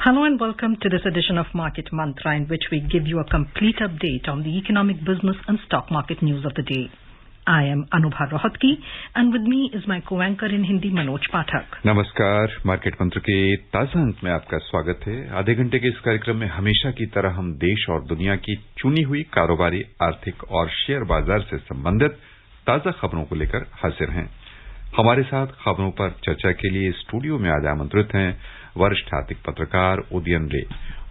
Hello and welcome to this edition of Market Mantra, in which we give you a complete update on the economic, business and stock market news of the day. I am Anubha Rohatgi and with me is my co-anchor in Hindi, Manoj Pathak. नमस्कार, market मंत्र के ताजा अंक में आपका स्वागत है। आधे घंटे के इस कार्यक्रम में हमेशा की तरह हम देश और दुनिया की चुनी हुई कारोबारी, आर्थिक और शेयर बाजार से संबंधित ताजा खबरों को लेकर हाजिर हैं। हमारे साथ खबरों पर चर्चा के लिए स्टूडियो में आज आमंत्रित हैं वरिष्ठ आर्थिक पत्रकार उदयन रे।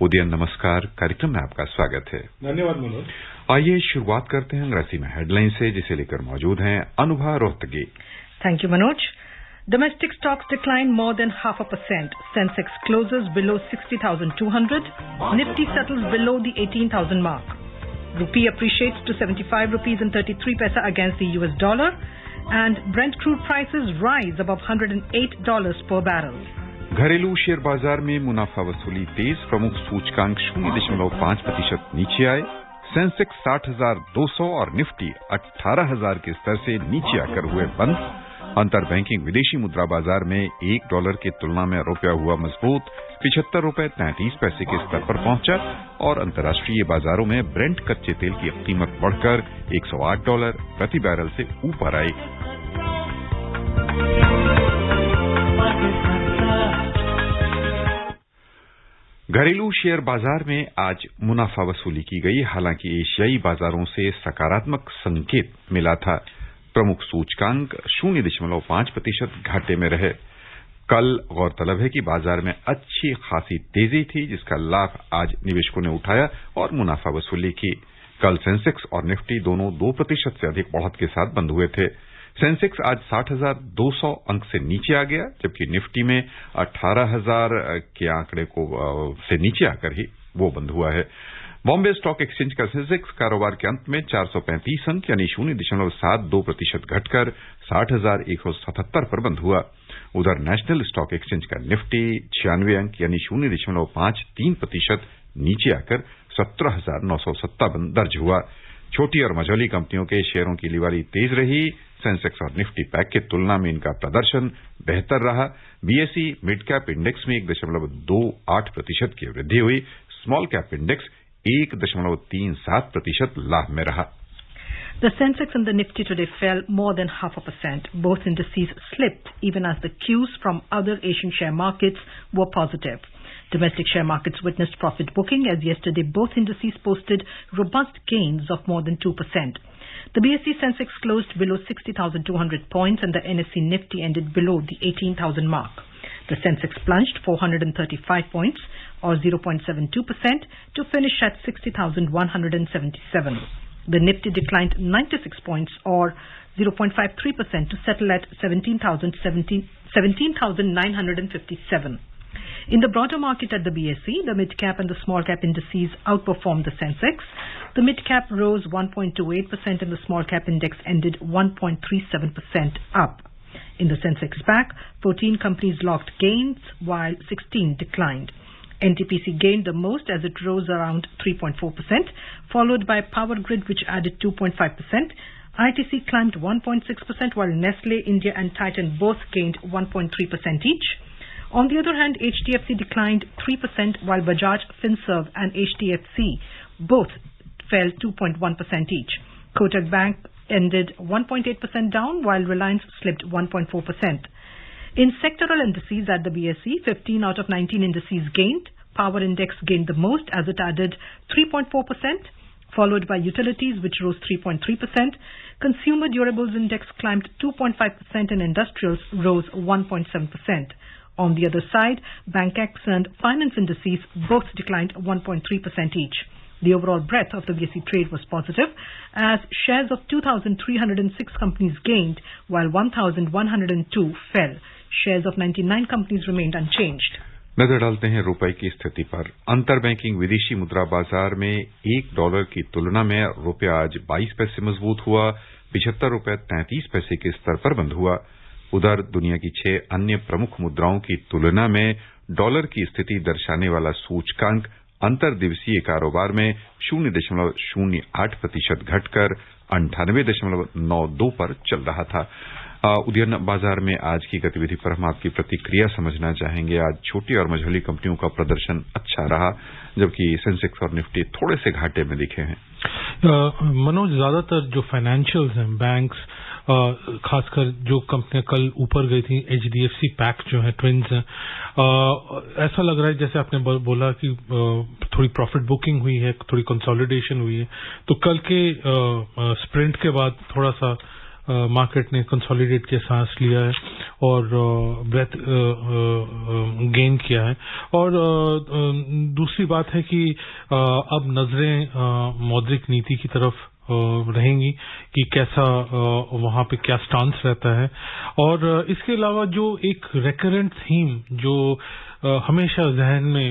उदयन, नमस्कार, कार्यक्रम में आपका स्वागत है। धन्यवाद मनोज। आइए शुरुआत करते हैं अंग्रेजी में हेडलाइन से, जिसे लेकर मौजूद हैं Anubha Rohatgi. Thank you, Manoj. Domestic stocks declined more than 0.5%. Sensex closes below 60,200. Nifty settles below the 18,000 mark. Rupee appreciates to 75 rupees and 33 paisa against the US dollar. And Brent crude prices rise above $108 per barrel. घरेलू share बाजार में मुनाफा वसूली तेज, प्रमुख सूचकांक 0.5% नीचे आए। Sensex 60,200 और निफ्टी 18,000 के स्तर से नीचे आकर हुए बंद। अंतर बैंकिंग विदेशी मुद्रा बाजार में $1 की तुलना में रुपया हुआ मजबूत, ₹75.33 के स्तर पर पहुंचा और अंतर्राष्ट्रीय बाजारों में ब्रेंट कच्चे तेल की कीमत बढ़कर $108 प्रति बैरल से ऊपर आई। घरेलू शेयर बाजार में आज मुनाफा वसूली की गई, हालांकि एशियाई बाजारों से सकारात्मक संकेत मिला था। प्रमुख सूचकांक 0.5% घाटे में रहे। कल गौरतलब है कि बाजार में अच्छी खासी तेजी थी, जिसका लाभ आज निवेशकों ने उठाया और मुनाफा वसूली की। कल सेंसेक्स और निफ्टी दोनों 2% से अधिक बढ़त के साथ बंद हुए थे। सेंसेक्स आज 60,200 अंक से नीचे आ गया, जबकि निफ्टी में 18,000 के आंकड़े को से नीचे आकर ही वो बंद हुआ है। बॉम्बे स्टॉक एक्सचेंज का सेंसेक्स कारोबार के अंत में 435 अंक यानी 0.72% घटकर 60,177 पर बंद हुआ। उधर नेशनल स्टॉक एक्सचेंज का निफ्टी 96 अंक यानी 0.53% नीचे आकर 17,957 दर्ज हुआ। छोटी और मझोली कंपनियों के शेयरों की लिवाली तेज रही। सेंसेक्स और निफ्टी पैक की तुलना में इनका प्रदर्शन बेहतर रहा। बीएसई मिड कैप इंडेक्स में 1.28% की वृद्धि हुई। स्मॉल कैप इंडेक्स 1.37% लाभ में रहा। The Sensex and the Nifty today fell more than 0.5%. Both indices slipped even as the cues from other Asian share markets were positive. Domestic share markets witnessed profit booking as yesterday both indices posted robust gains of more than 2%. The BSE Sensex closed below 60,200 points and the NSE Nifty ended below the 18,000 mark. The Sensex plunged 435 points or 0.72% to finish at 60,177. The Nifty declined 96 points or 0.53% to settle at 17,957. In the broader market at the BSE, the mid-cap and the small-cap indices outperformed the Sensex. The mid-cap rose 1.28% and the small-cap index ended 1.37% up. In the Sensex pack, 14 companies logged gains while 16 declined. NTPC gained the most as it rose around 3.4%, followed by Power Grid, which added 2.5%. ITC climbed 1.6%, while Nestle, India and Titan both gained 1.3% each. On the other hand, HDFC declined 3%, while Bajaj, Finserv and HDFC both fell 2.1% each. Kotak Bank ended 1.8% down, while Reliance slipped 1.4%. In sectoral indices at the BSE, 15 out of 19 indices gained. Power Index gained the most as it added 3.4%, followed by Utilities, which rose 3.3%. Consumer Durables Index climbed 2.5% and Industrials rose 1.7%. On the other side, BankX and Finance indices both declined 1.3% each. The overall breadth of the BSE trade was positive as shares of 2,306 companies gained while 1,102 fell. Shares of 99 companies remained unchanged. नजर डालते हैं रुपए की स्थिति पर। अंतर banking विदेशी मुद्रा बाजार में $1 की तुलना में रुपया आज 22 पैसे मजबूत हुआ, ₹75.33 के स्तर पर बंद हुआ। उधर दुनिया की 6 अन्य प्रमुख मुद्राओं की तुलना में डॉलर की स्थिति दर्शाने वाला सूचकांक अंतर दिवसीय कारोबार में 0.08% घटकर 98.92 पर चल रहा था। उदयन बाजार में आज की गतिविधि पर हम आपकी प्रतिक्रिया समझना चाहेंगे। आज छोटी और मझोली कंपनियों का प्रदर्शन अच्छा रहा, जबकि सेंसेक्स और निफ्टी थोड़े से घाटे में दिखे हैं। मनोज, ज्यादातर जो फाइनेंशियल्स हैं, बैंक्स, खासकर जो कंपनियां कल ऊपर गई थी, HDFC पैक जो है, ट्विंस हैं, ऐसा लग रहा है जैसे आपने बोला कि थोड़ी प्रॉफिट बुकिंग हुई है, थोड़ी कंसोलिडेशन हुई है। तो कल के स्प्रिंट के बाद थोड़ा सा मार्केट ने कंसोलिडेट के सांस लिया है और ब्रेथ गेन किया है। और दूसरी बात है कि अब नजरें मौद्रिक नीति की तरफ रहेंगी कि कैसा वहां पे क्या स्टांस रहता है। और इसके अलावा जो एक रेकरेंट थीम जो हमेशा जहन में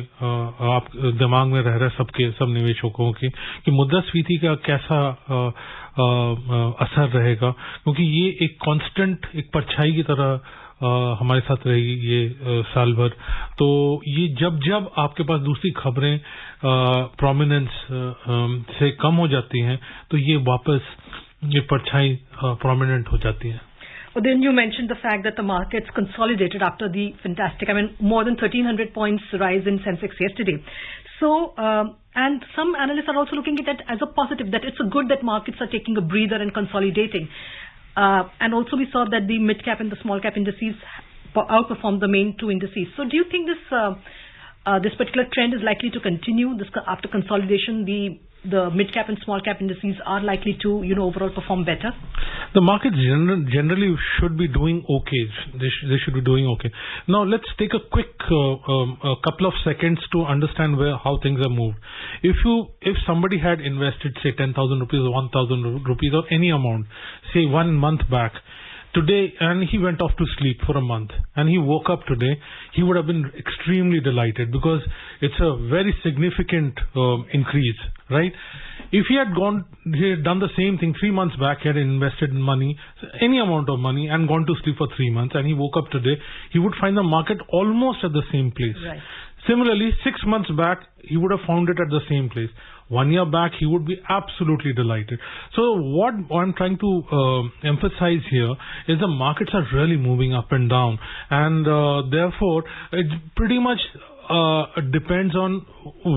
आप दिमाग में रह रहा है सब निवेशकों के, कि मुद्रास्फीति का कैसा असर रहेगा, क्योंकि ये एक कांस्टेंट, एक परछाई की तरह हमारे साथ रहेगी ये साल भर। तो ये जब आपके पास दूसरी खबरें प्रोमिनेंस से कम हो जाती हैं, तो ये वापस ये परछाई प्रोमिनेंट हो जाती है। Well, then you mentioned the fact that the markets consolidated after the fantastic, more than 1,300 points rise in Sensex yesterday. So, and some analysts are also looking at it as a positive, that it's a good that markets are taking a breather and consolidating. And also we saw that the mid-cap and the small-cap indices outperformed the main two indices. So do you think this particular trend is likely to continue? After consolidation, the mid-cap and small-cap indices are likely to, overall perform better? The markets generally should be doing okay. They should be doing okay. Now let's take a quick couple of seconds to understand how things have moved. If somebody had invested, say, 10,000 rupees or 1,000 rupees or any amount, say 1 month back, today, and he went off to sleep for a month, and he woke up today, he would have been extremely delighted because it's a very significant increase, right? If he had done the same thing 3 months back, he had invested in money, any amount of money, and gone to sleep for 3 months, and he woke up today, he would find the market almost at the same place. Right. Similarly, 6 months back, he would have found it at the same place. 1 year back, he would be absolutely delighted. So what I'm trying to emphasize here is the markets are really moving up and down, and therefore it pretty much depends on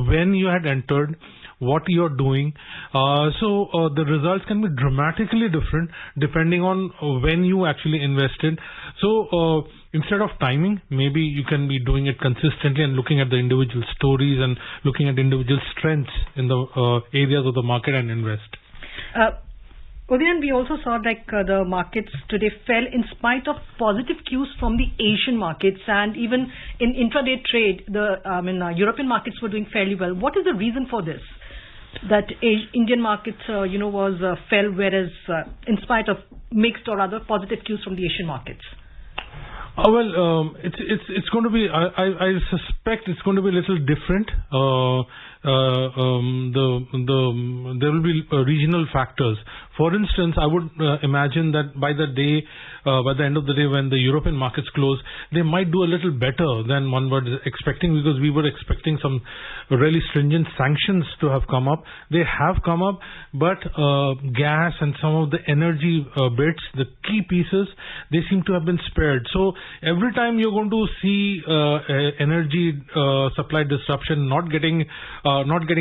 when you had entered, what you're doing. So the results can be dramatically different depending on when you actually invested. So instead of timing, maybe you can be doing it consistently and looking at the individual stories and looking at individual strengths in the areas of the market and invest. Udayan, we also saw the markets today fell in spite of positive cues from the Asian markets, and even in intraday trade, the European markets were doing fairly well. What is the reason for this? That Indian markets, fell, whereas in spite of mixed or other positive cues from the Asian markets. It's going to be. I suspect it's going to be a little different. There will be regional factors. For instance, I would imagine that by the end of the day, when the European markets close, they might do a little better than one was expecting, because we were expecting some really stringent sanctions to have come up. They have come up, but gas and some of the energy bits, the key pieces, they seem to have been spared. So every time you're going to see energy supply disruption not getting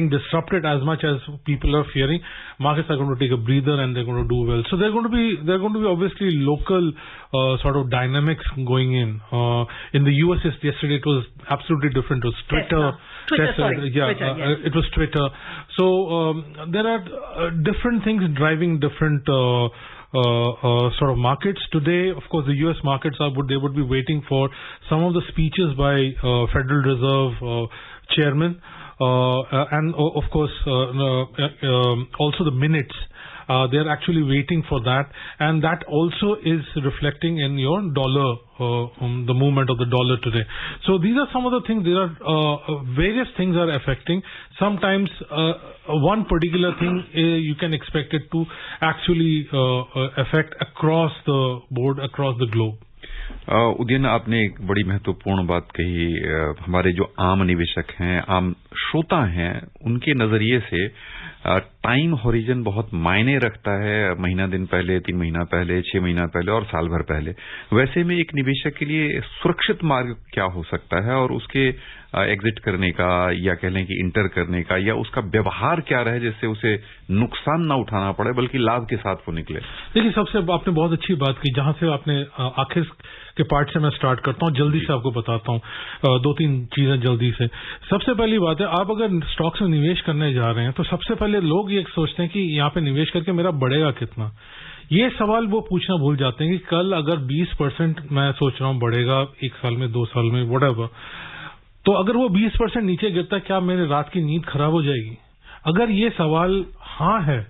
disrupted as much as people are fearing, markets are going to take a breather and they're going to do well. So they're going to be obviously local sort of dynamics going in. In the US yesterday, it was absolutely different. It was Twitter. It was Twitter. So there are different things driving different sort of markets. Today, of course, the US markets they would be waiting for some of the speeches by Federal Reserve Chairman, and of course also the minutes. They're actually waiting for that, and that also is reflecting in your dollar, the movement of the dollar today. So these are some of the things. There are various things are affecting. Sometimes one particular thing you can expect it to actually affect across the board, across the globe. Udayan, आपने एक बड़ी महत्वपूर्ण बात कही। हमारे जो आम निवेशक हैं, आम श्रोता हैं, उनके नजरिए से टाइम होरिजन बहुत मायने रखता है, महीना दिन पहले, 3 महीना पहले, 6 महीना पहले और साल भर पहले। वैसे में एक निवेशक के लिए सुरक्षित मार्ग क्या हो सकता है और उसके एग्जिट करने का या कह लें कि इंटर करने का या उसका व्यवहार क्या रहे जिससे उसे नुकसान ना उठाना पड़े बल्कि लाभ के साथ वो निकले? देखिए, सबसे आपने बहुत अच्छी बात की, जहां से आपने आखिर के पार्ट से मैं स्टार्ट करता हूं, जल्दी से आपको बताता हूं 2-3 चीजें जल्दी से। सबसे पहली बात है, आप अगर स्टॉक्स में निवेश करने जा रहे हैं तो सबसे पहले लोग ये सोचते हैं कि यहां पे निवेश करके मेरा बढ़ेगा कितना। ये सवाल वो पूछना भूल जाते हैं कि कल अगर 20% मैं सोच रहा हूं बढ़ेगा 1 साल में, 2 साल में, व्हाटएवर, तो अगर वो 20% नीचे गिरता है, क्या मेरे रात की नींद खराब हो जाएगी? अगर ये सवाल हाँ है,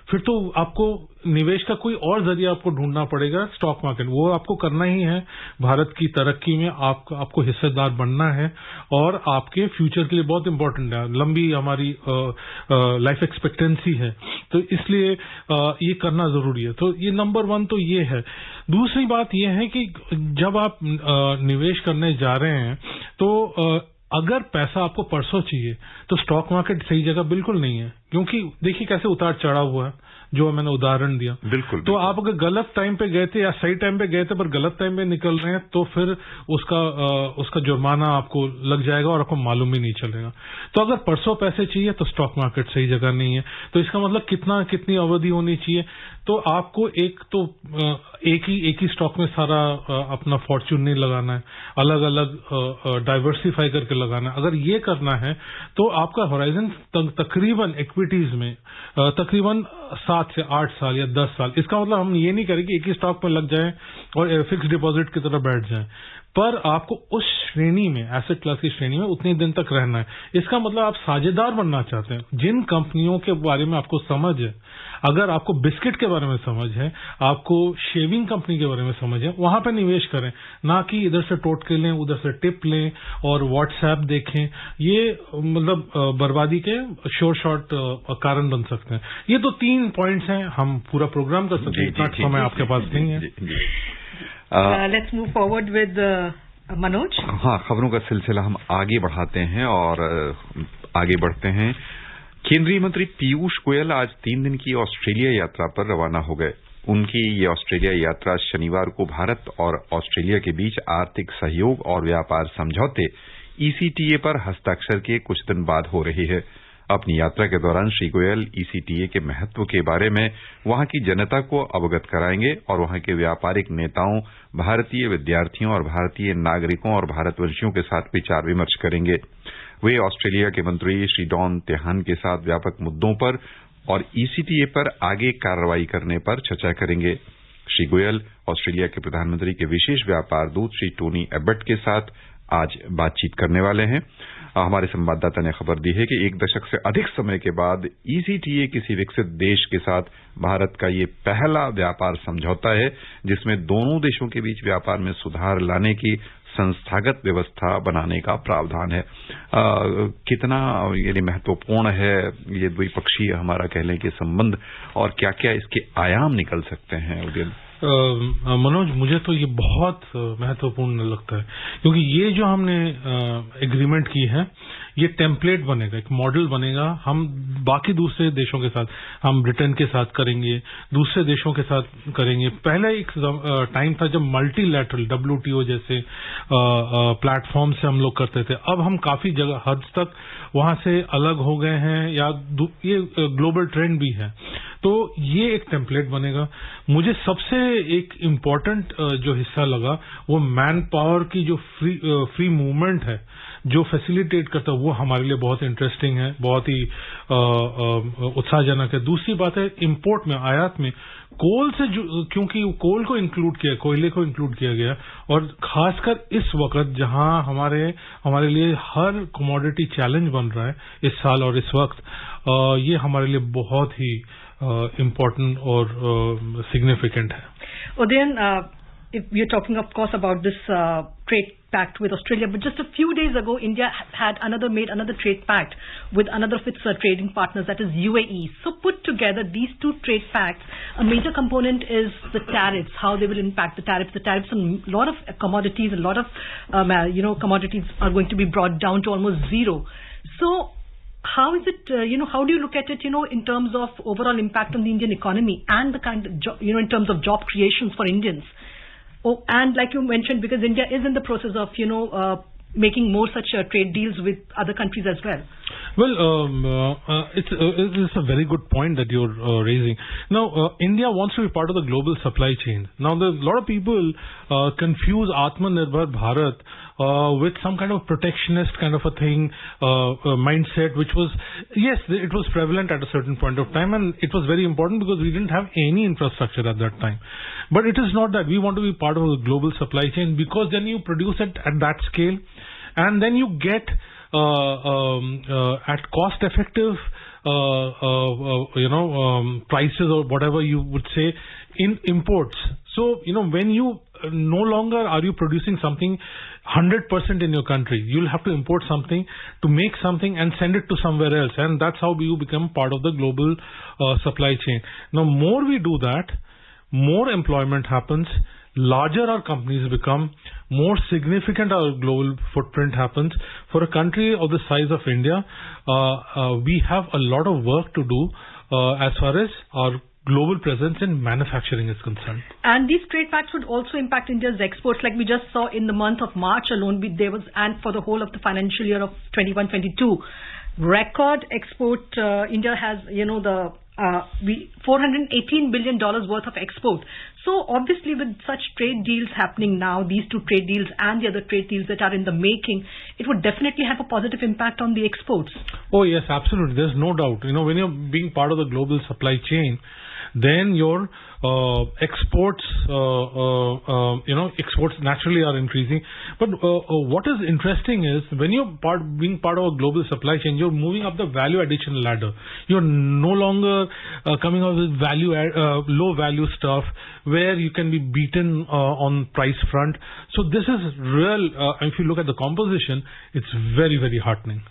फिर तो आपको निवेश का कोई और जरिया आपको ढूंढना पड़ेगा स्टॉक मार्केट। वो आपको करना ही है। भारत की तरक्की में आपको हिस्सेदार बनना है और आपके फ्यूचर के लिए बहुत इंपॉर्टेंट है। लंबी हमारी लाइफ एक्सपेक्टेंसी है, तो इसलिए ये करना जरूरी है। तो ये नंबर 1 तो ये है। दूसरी बात ये है कि जब आप निवेश करने जा रहे हैं तो अगर पैसा आपको परसों चाहिए तो स्टॉक मार्केट सही जगह बिल्कुल नहीं है, क्योंकि देखिए कैसे उतार चढ़ाव हुआ है, जो मैंने उदाहरण दिया। बिल्कुल। तो आप अगर गलत टाइम पे गए थे या सही टाइम पे गए थे पर गलत टाइम पे निकल रहे हैं तो फिर उसका जुर्माना आपको लग जाएगा और आपको मालूम ही नहीं चलेगा। तो अगर परसों पैसे चाहिए तो स्टॉक मार्केट सही जगह नहीं है। तो इसका मतलब कितनी अवधि होनी चाहिए? तो आपको एक ही स्टॉक में सारा अपना फॉर्च्यून नहीं लगाना है, अलग अलग डाइवर्सिफाई करके लगाना है। अगर ये करना है तो आपका होराइजन तकरीबन इक्विटीज में तकरीबन 7 से 8 साल या 10 साल। इसका मतलब हम ये नहीं करें कि एक ही स्टॉक में लग जाएं और फिक्स डिपॉजिट की तरह बैठ जाएं, पर आपको उस श्रेणी में, एसेट क्लास की श्रेणी में उतने दिन तक रहना है। इसका मतलब आप साझेदार बनना चाहते हैं। जिन कंपनियों के बारे में आपको समझ है, अगर आपको बिस्किट के बारे में समझ है, आपको शेविंग कंपनी के बारे में समझ है, वहां पर निवेश करें, ना कि इधर से टोटके लें, उधर से टिप लें और व्हाट्सएप देखें। ये मतलब बर्बादी के शॉर्ट कारण बन सकते हैं। ये तो 3 पॉइंट्स हैं। हम पूरा प्रोग्राम कर सकते हैं, समय आपके पास नहीं है। Let's move forward with Manoj. हाँ, खबरों का सिलसिला हम आगे बढ़ाते हैं और आगे बढ़ते हैं। केंद्रीय मंत्री पीयूष गोयल आज 3 दिन की ऑस्ट्रेलिया यात्रा पर रवाना हो गए। उनकी ये ऑस्ट्रेलिया यात्रा शनिवार को भारत और ऑस्ट्रेलिया के बीच आर्थिक सहयोग और व्यापार समझौते ECTA पर हस्ताक्षर के कुछ दिन बाद हो रही है। अपनी यात्रा के दौरान श्री गोयल ECTA के महत्व के बारे में वहां की जनता को अवगत कराएंगे और वहां के व्यापारिक नेताओं, भारतीय विद्यार्थियों और भारतीय नागरिकों और भारतवंशियों के साथ विचार विमर्श करेंगे। वे ऑस्ट्रेलिया के मंत्री श्री डॉन तेहान के साथ व्यापक मुद्दों पर और ECTA पर आगे कार्रवाई करने पर चर्चा करेंगे। श्री गोयल ऑस्ट्रेलिया के प्रधानमंत्री के विशेष व्यापार दूत श्री टोनी एबट के साथ आज बातचीत करने वाले हैं। हमारे संवाददाता ने खबर दी है कि 1 दशक से अधिक समय के बाद ECTA किसी विकसित देश के साथ भारत का ये पहला व्यापार समझौता है जिसमें दोनों देशों के बीच व्यापार में सुधार लाने की संस्थागत व्यवस्था बनाने का प्रावधान है। कितना ये महत्वपूर्ण है ये द्विपक्षीय हमारा कह लें कि संबंध और क्या क्या इसके आयाम निकल सकते हैं उदयन? मनोज, मुझे तो ये बहुत महत्वपूर्ण लगता है, क्योंकि ये जो हमने एग्रीमेंट की है ये टेम्पलेट बनेगा, एक मॉडल बनेगा। हम बाकी दूसरे देशों के साथ, हम ब्रिटेन के साथ करेंगे, दूसरे देशों के साथ करेंगे। पहले एक टाइम था जब मल्टीलैटरल WTO जैसे प्लेटफॉर्म से हम लोग करते थे। अब हम काफी जगह हद तक वहां से अलग हो गए हैं, या ये ग्लोबल ट्रेंड भी है। तो ये एक टेम्पलेट बनेगा। मुझे सबसे एक इम्पोर्टेंट जो हिस्सा लगा वो मैन पावर की जो फ्री मूवमेंट है, जो फैसिलिटेट करता है, वो हमारे लिए बहुत इंटरेस्टिंग है, बहुत ही उत्साहजनक है। दूसरी बात है इंपोर्ट में, आयात में कोल से, क्योंकि कोल को इंक्लूड किया, कोयले को इंक्लूड किया गया, और खासकर इस वक्त जहां हमारे लिए हर कमोडिटी चैलेंज बन रहा है इस साल और इस वक्त, ये हमारे लिए बहुत ही इम्पोर्टेंट और सिग्निफिकेंट है। Udayan, if you're talking, of course, about this trade pact with Australia, but just a few days ago, India made another trade pact with another of its trading partners, that is UAE. So put together these 2 trade pacts, a major component is the tariffs, how they will impact the tariffs. The tariffs on a lot of commodities, a lot of commodities are going to be brought down to almost zero. So how is it, how do you look at it, in terms of overall impact on the Indian economy and the kind of, in terms of job creations for Indians? Oh, and like you mentioned, because India is in the process of, making more such trade deals with other countries as well. Well, it's a very good point that you're raising. Now, India wants to be part of the global supply chain. Now, a lot of people confuse Atmanirbhar Bharat with some kind of protectionist kind of a thing, mindset, which was, yes, it was prevalent at a certain point of time, and it was very important because we didn't have any infrastructure at that time. But it is not that. We want to be part of the global supply chain because then you produce it at that scale, and then you get at cost effective prices or whatever you would say in imports. So when you no longer are you producing something 100% in your country, you'll have to import something to make something and send it to somewhere else, and that's how you become part of the global supply chain. Now, more we do that, more employment happens, larger our companies become, more significant our global footprint happens. For a country of the size of India, we have a lot of work to do as far as our global presence in manufacturing is concerned. And these trade pacts would also impact India's exports, like we just saw in the month of March alone. There was, and for the whole of the financial year of 21-22, record export. India has, $418 billion worth of export. So obviously, with such trade deals happening now, these two trade deals and the other trade deals that are in the making, it would definitely have a positive impact on the exports. Oh yes, absolutely. There's no doubt. When you're being part of the global supply chain, then your exports, exports naturally are increasing. But what is interesting is when you're being part of a global supply chain, you're moving up the value addition ladder. You're no longer coming out with low value stuff where you can be beaten on price front. So this is real. If you look at the composition, it's very, very heartening.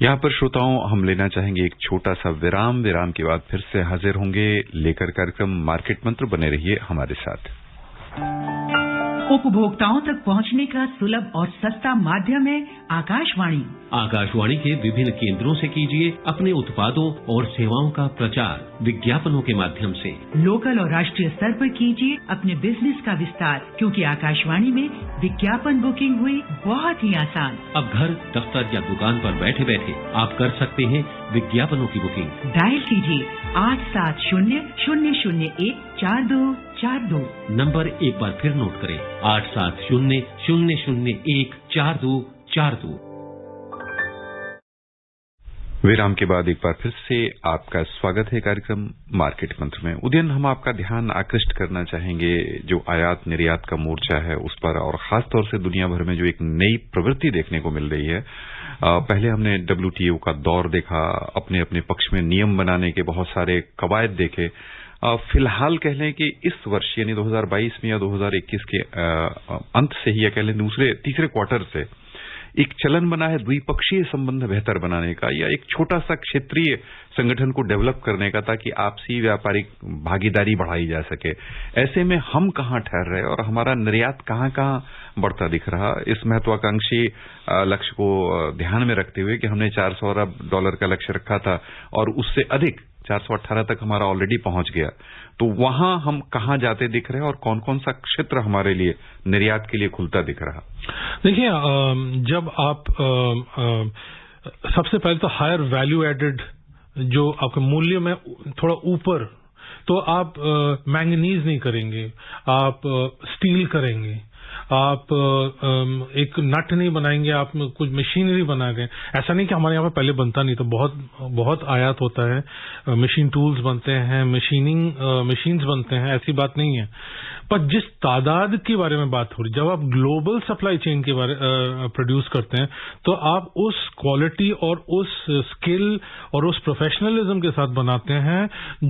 यहाँ पर श्रोताओं हम लेना चाहेंगे एक छोटा सा विराम के बाद फिर से हाजिर होंगे लेकर कार्यक्रम मार्केट मंत्र। बने रहिए हमारे साथ। उपभोक्ताओं तक पहुंचने का सुलभ और सस्ता माध्यम है आकाशवाणी। आकाशवाणी के विभिन्न केंद्रों से कीजिए अपने उत्पादों और सेवाओं का प्रचार विज्ञापनों के माध्यम से। लोकल और राष्ट्रीय स्तर पर कीजिए अपने बिजनेस का विस्तार, क्योंकि आकाशवाणी में विज्ञापन बुकिंग हुई बहुत ही आसान। अब घर, दफ्तर या दुकान पर बैठे बैठे आप कर सकते हैं विज्ञापनों की बुकिंग। डायल कीजिए 870-001-4242। नंबर एक बार फिर नोट करें, 870-001-4242। विराम के बाद एक बार फिर से आपका स्वागत है कार्यक्रम मार्केट मंत्र में। उदयन, हम आपका ध्यान आकृष्ट करना चाहेंगे जो आयात निर्यात का मोर्चा है उस पर, और खास तौर से दुनिया भर में जो एक नई प्रवृत्ति देखने को मिल रही है। पहले हमने WTO का दौर देखा, अपने अपने पक्ष में नियम बनाने के बहुत सारे कवायद देखे। फिलहाल कह लें कि इस वर्ष यानी 2022 में या 2021 के अंत से ही, या कह लें तीसरे क्वार्टर से एक चलन बना है द्विपक्षीय संबंध बेहतर बनाने का, या एक छोटा सा क्षेत्रीय संगठन को डेवलप करने का, ताकि आपसी व्यापारिक भागीदारी बढ़ाई जा सके। ऐसे में हम कहां ठहर रहे और हमारा निर्यात कहां बढ़ता दिख रहा, इस महत्वाकांक्षी लक्ष्य को ध्यान में रखते हुए कि हमने $400 अरब का लक्ष्य रखा था और उससे अधिक 418 तक हमारा ऑलरेडी पहुंच गया, तो वहां हम कहां जाते दिख रहे हैं और कौन कौन सा क्षेत्र हमारे लिए निर्यात के लिए खुलता दिख रहा? देखिए, जब आप सबसे पहले तो हायर वैल्यू एडेड जो आपके मूल्य में थोड़ा ऊपर, तो आप मैंगनीज नहीं करेंगे, आप स्टील करेंगे, आप एक नट नहीं बनाएंगे, आप कुछ मशीनरी बना गए। ऐसा नहीं कि हमारे यहाँ पे पहले बनता नहीं, तो बहुत आयात होता है, मशीन टूल्स बनते हैं, मशीन्स बनते हैं, ऐसी बात नहीं है। पर जिस तादाद के बारे में बात हो रही, जब आप ग्लोबल सप्लाई चेन के बारे प्रोड्यूस करते हैं, तो आप उस क्वालिटी और उस स्किल और उस प्रोफेशनलिज्म के साथ बनाते हैं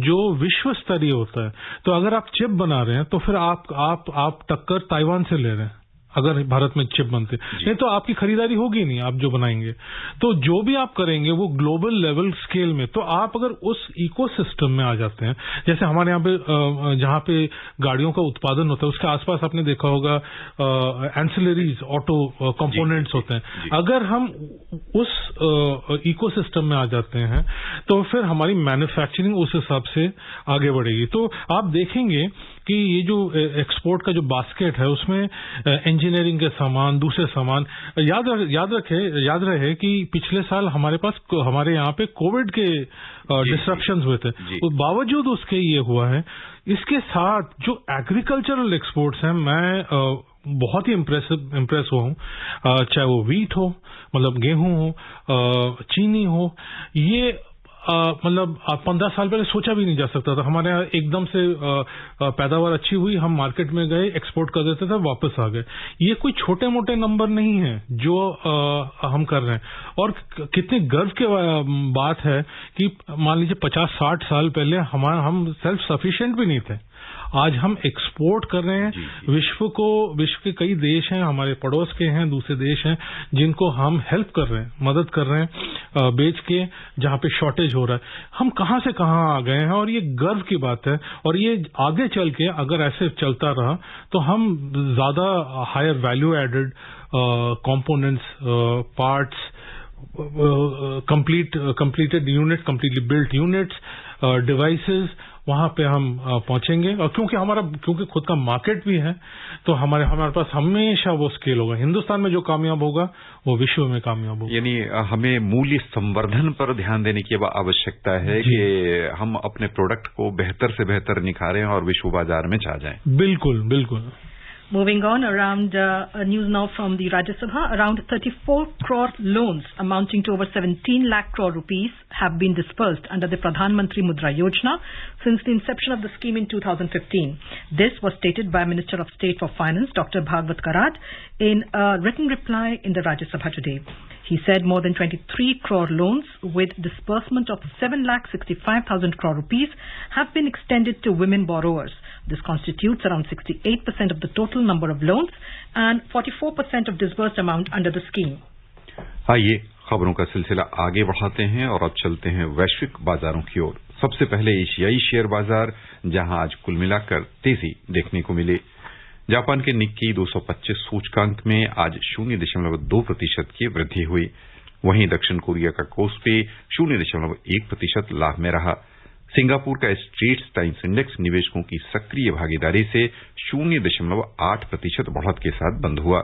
जो विश्व स्तरीय होता है। तो अगर आप चिप बना रहे हैं तो फिर आप टक्कर ताइवान से ले रहे हैं अगर भारत में चिप बनते, नहीं तो आपकी खरीदारी होगी नहीं आप जो बनाएंगे। तो जो भी आप करेंगे वो ग्लोबल लेवल स्केल में, तो आप अगर उस इकोसिस्टम में आ जाते हैं, जैसे हमारे यहाँ पे जहाँ पे गाड़ियों का उत्पादन होता है उसके आसपास आपने देखा होगा एंसिलरीज ऑटो कंपोनेंट्स होते हैं। अगर हम उस इकोसिस्टम में आ जाते हैं तो फिर हमारी मैन्युफैक्चरिंग उस हिसाब से आगे बढ़ेगी। तो आप देखेंगे कि ये जो एक्सपोर्ट का जो बास्केट है उसमें इंजीनियरिंग के सामान, दूसरे सामान, याद रहे कि पिछले साल हमारे यहाँ पे कोविड के डिसरप्शंस हुए थे, तो बावजूद उसके ये हुआ है। इसके साथ जो एग्रीकल्चरल एक्सपोर्ट्स हैं, मैं बहुत ही इम्प्रेस हुआ हूँ, चाहे वो वीट हो, मतलब गेहूं हो, चीनी हो, ये मतलब 15 साल पहले सोचा भी नहीं जा सकता था। हमारे यहाँ एकदम से पैदावार अच्छी हुई, हम मार्केट में गए, एक्सपोर्ट कर देते थे, वापस आ गए। ये कोई छोटे मोटे नंबर नहीं है जो हम कर रहे हैं। और कितने गर्व की बात है कि मान लीजिए 50-60 साल पहले हम सेल्फ सफिशिएंट भी नहीं थे, आज हम एक्सपोर्ट कर रहे हैं। विश्व के कई देश हैं, हमारे पड़ोस के हैं, दूसरे देश हैं जिनको हम हेल्प कर रहे हैं, मदद कर रहे हैं बेच के, जहां पे शॉर्टेज हो रहा है। हम कहां से कहां आ गए हैं और ये गर्व की बात है। और ये आगे चल के अगर ऐसे चलता रहा तो हम ज्यादा higher value added components, parts, completed unit, completely built units, devices, वहां पे हम पहुंचेंगे। और क्योंकि खुद का मार्केट भी है तो हमारे पास हमेशा वो स्केल होगा। हिंदुस्तान में जो कामयाब होगा वो विश्व में कामयाब होगा। यानी हमें मूल्य संवर्धन पर ध्यान देने की आवश्यकता है कि हम अपने प्रोडक्ट को बेहतर से बेहतर निखारें और विश्व बाजार में छा जाएं। बिल्कुल बिल्कुल। Moving on, around news now from the Rajya Sabha, around 34 crore loans amounting to over 17 lakh crore rupees have been disbursed under the Pradhan Mantri Mudra Yojana since the inception of the scheme in 2015. This was stated by Minister of State for Finance, Dr. Bhagwat Karad, in a written reply in the Rajya Sabha today. He said more than 23 crore loans with disbursement of 7,65,000 crore rupees have been extended to women borrowers. This constitutes around 68% of the total number of loans and 44% of disbursed amount under the scheme. आइए खबरों का सिलसिला आगे बढ़ाते हैं और अब चलते हैं वैश्विक बाजारों की ओर। सबसे पहले एशियाई शेयर बाजार, जहां आज कुल मिलाकर तेजी देखने को मिली। जापान के निक्की 225 सूचकांक में आज 0.2% की वृद्धि हुई। वहीं दक्षिण कोरिया का कोस्पी 0.1% लाभ में रहा। सिंगापुर का स्ट्रेट्स टाइम्स इंडेक्स निवेशकों की सक्रिय भागीदारी से 0.8% बढ़त के साथ बंद हुआ।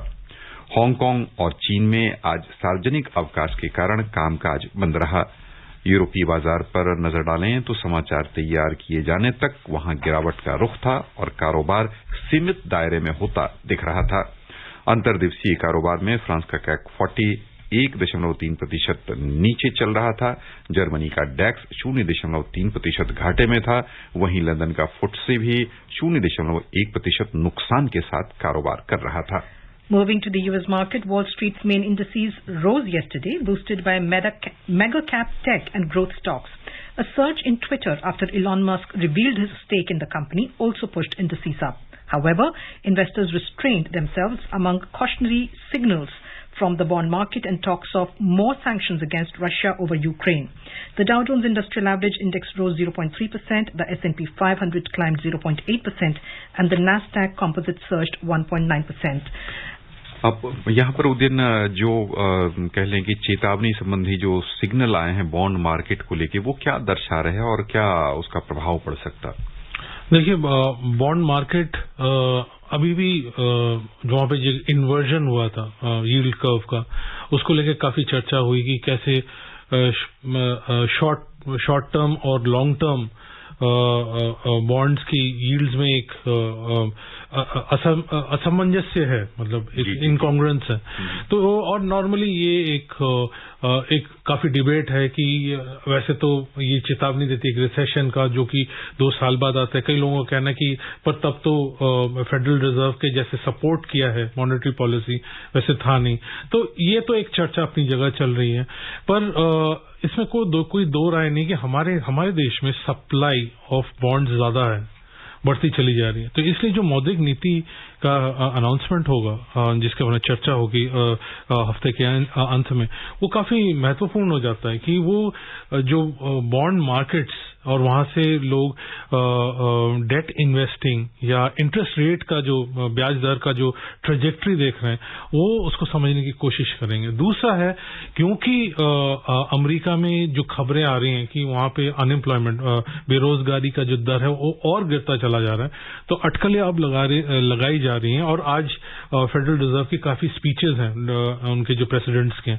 हांगकांग और चीन में आज सार्वजनिक अवकाश के कारण कामकाज बंद रहा। यूरोपीय बाजार पर नजर डालें तो समाचार तैयार किए जाने तक वहां गिरावट का रुख था और कारोबार सीमित दायरे में होता दिख रहा था। अंतर्दिवसीय कारोबार में फ्रांस का कैक 40 1.3% नीचे चल रहा था। जर्मनी का डैक्स 0.3% घाटे में था। वहीं लंदन का फुट्से भी 0.1% नुकसान के साथ कारोबार कर रहा था। Moving to the US market, Wall Street's main indices rose yesterday, boosted by mega cap tech and growth stocks. A surge in Twitter after Elon Musk revealed his stake in the company also pushed indices up. However, investors restrained themselves among cautionary signals from the bond market and talks of more sanctions against Russia over Ukraine. The Dow Jones Industrial Average Index rose 0.3%, the S&P 500 climbed 0.8%, and the Nasdaq Composite surged 1.9%. अब यहाँ पर उदिन जो कह लें कि चेतावनी संबंधी जो सिग्नल आए हैं बॉन्ड मार्केट को लेके, वो क्या दर्शा रहे हैं और क्या उसका प्रभाव पड़ सकता? देखिए, बॉन्ड मार्केट अभी भी जो वहां पे जो इन्वर्जन हुआ था यील्ड कर्व का, उसको लेके काफी चर्चा हुई कि कैसे शॉर्ट टर्म और लॉन्ग टर्म बॉन्ड्स की यील्ड्स में एक असमंजस्य है, मतलब एक इनकॉन्ग्रुएंस है। तो और नॉर्मली ये एक काफी डिबेट है कि वैसे तो ये चेतावनी देती है एक रिसेशन का, जो कि 2 साल बाद आता है। कई लोगों का कहना है कि पर तब तो फेडरल रिजर्व के जैसे सपोर्ट किया है मॉनेटरी पॉलिसी वैसे था नहीं। तो ये तो एक चर्चा अपनी जगह चल रही है, पर इसमें कोई दो राय नहीं कि हमारे देश में सप्लाई ऑफ बॉन्ड्स ज्यादा है, बढ़ती चली जा रही है। तो इसलिए जो मौद्रिक नीति का अनाउंसमेंट होगा, जिसके बारे में चर्चा होगी हफ्ते के अंत में, वो काफी महत्वपूर्ण हो जाता है कि वो जो बॉन्ड मार्केट्स और वहां से लोग डेट इन्वेस्टिंग या इंटरेस्ट रेट का जो ब्याज दर का जो ट्रेजेक्ट्री देख रहे हैं, वो उसको समझने की कोशिश करेंगे। दूसरा है क्योंकि अमेरिका में जो खबरें आ रही हैं कि वहां पे अनएम्प्लॉयमेंट, बेरोजगारी का जो दर है वो और गिरता चला जा रहा है, तो अटकलें अब लगाई जा रही हैं। और आज फेडरल रिजर्व की काफी स्पीचेस हैं उनके जो प्रेसिडेंट्स के,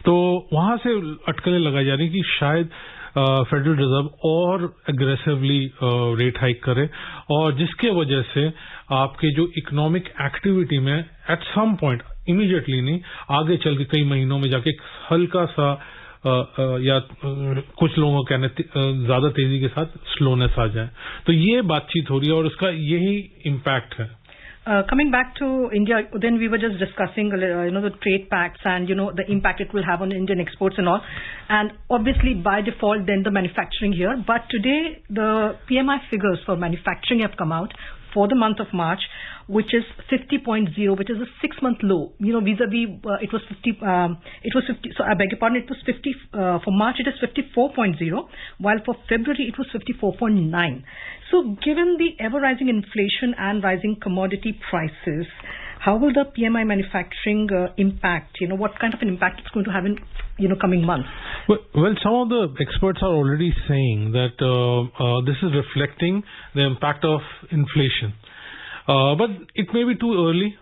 तो वहां से अटकलें लगाई जा रही हैं कि शायद फेडरल रिजर्व और एग्रेसिवली रेट हाइक करे, और जिसके वजह से आपके जो इकोनॉमिक एक्टिविटी में एट सम पॉइंट, इमीडिएटली नहीं, आगे चल के कई महीनों में जाके हल्का सा या कुछ लोगों का कहना ज्यादा तेजी के साथ स्लोनेस आ जाए। तो ये बातचीत हो रही है और उसका यही इम्पैक्ट है। Coming back to India, then we were just discussing, the trade pacts and, the impact it will have on Indian exports and all. And obviously, by default, then the manufacturing here. But today, the PMI figures for manufacturing have come out for the month of March, which is 50.0, which is a 6-month low. Vis-a-vis, it was 50, so I beg your pardon, it was 50, for March it is 54.0, while for February it was 54.9. So given the ever-rising inflation and rising commodity prices, how will the PMI manufacturing impact? What kind of an impact it's going to have in, coming months? Well, some of the experts are already saying that this is reflecting the impact of inflation. But it may be too early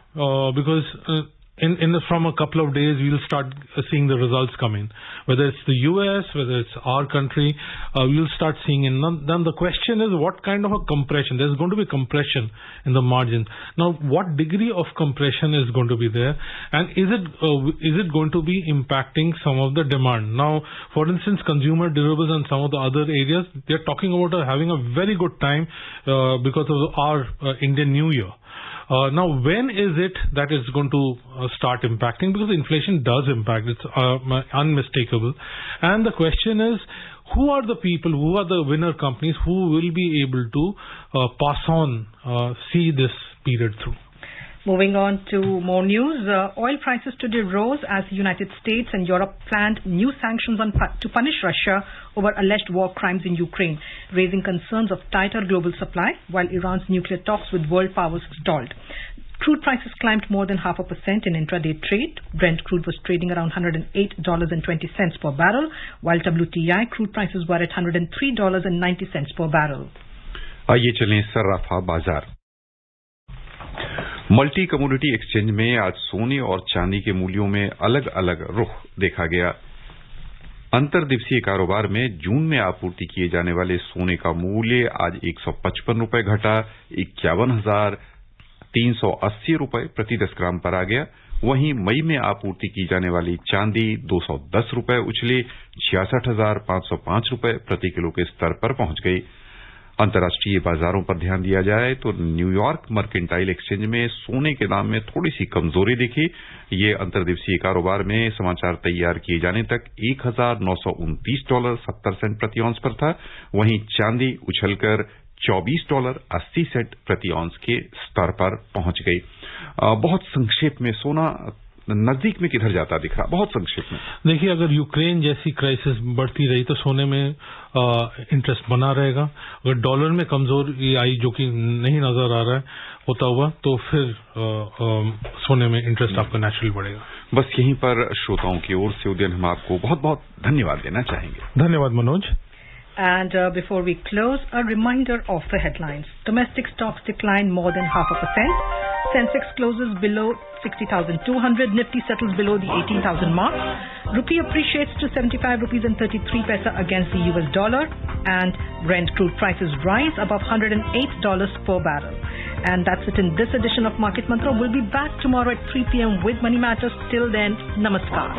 because from a couple of days we'll start seeing the results come in. Whether it's the US, whether it's our country, we'll start seeing it. Then the question is what kind of a compression. There's going to be compression in the margins. Now, what degree of compression is going to be there, and is it going to be impacting some of the demand? Now, for instance, consumer durables and some of the other areas, they're talking about having a very good time because of our Indian New Year. Now, when is it that it's going to start impacting? Because inflation does impact. It's unmistakable. And the question is, who are the people, who are the winner companies who will be able to pass on, see this period through? Moving on to more news, oil prices today rose as the United States and Europe planned new sanctions to punish Russia over alleged war crimes in Ukraine, raising concerns of tighter global supply, while Iran's nuclear talks with world powers stalled. Crude prices climbed more than 0.5% in intraday trade. Brent crude was trading around $108.20 per barrel, while WTI crude prices were at $103.90 per barrel. आइए चलें सर्राफा बाजार। Multi commodity exchange में आज सोने और चांदी के मूल्यों में अलग अलग रुख देखा गया। अंतर्दिवसीय कारोबार में जून में आपूर्ति किए जाने वाले सोने का मूल्य आज 155 रुपए घटा 51,380 रुपए प्रति 10 ग्राम पर आ गया। वहीं मई में आपूर्ति की जाने वाली चांदी 210 रुपए उछले 66,505 रुपए प्रति किलो के स्तर पर पहुंच गई। अंतर्राष्ट्रीय बाजारों पर ध्यान दिया जाए तो न्यूयॉर्क मर्केंटाइल एक्सचेंज में सोने के दाम में थोड़ी सी कमजोरी दिखी। ये अंतर्दिवसीय कारोबार में समाचार तैयार किए जाने तक $1,929.70 प्रति औंस पर था। वहीं चांदी उछलकर $24.80 प्रति औंस के स्तर पर पहुंच गई। बहुत संक्षेप में सोना नजदीक में किधर जाता दिख रहा, बहुत संक्षेप में। देखिए, अगर यूक्रेन जैसी क्राइसिस बढ़ती रही तो सोने में इंटरेस्ट बना रहेगा। अगर डॉलर में कमजोरी आई, जो कि नहीं नजर आ रहा है होता हुआ, तो फिर सोने में इंटरेस्ट आपका नेचुरल बढ़ेगा। बस यहीं पर श्रोताओं की ओर से उदयन हम आपको बहुत बहुत धन्यवाद देना चाहेंगे। धन्यवाद Manoj. And before we close, a reminder of the headlines. Domestic stocks declined more than 0.5%. Sensex closes below 60,200. Nifty settles below the 18,000 mark. Rupee appreciates to 75 rupees and 33 paisa against the US dollar. And Brent crude prices rise above $108 per barrel. And that's it in this edition of Market Mantra. We'll be back tomorrow at 3 p.m. with Money Matters. Till then, namaskar.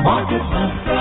Market Mantra.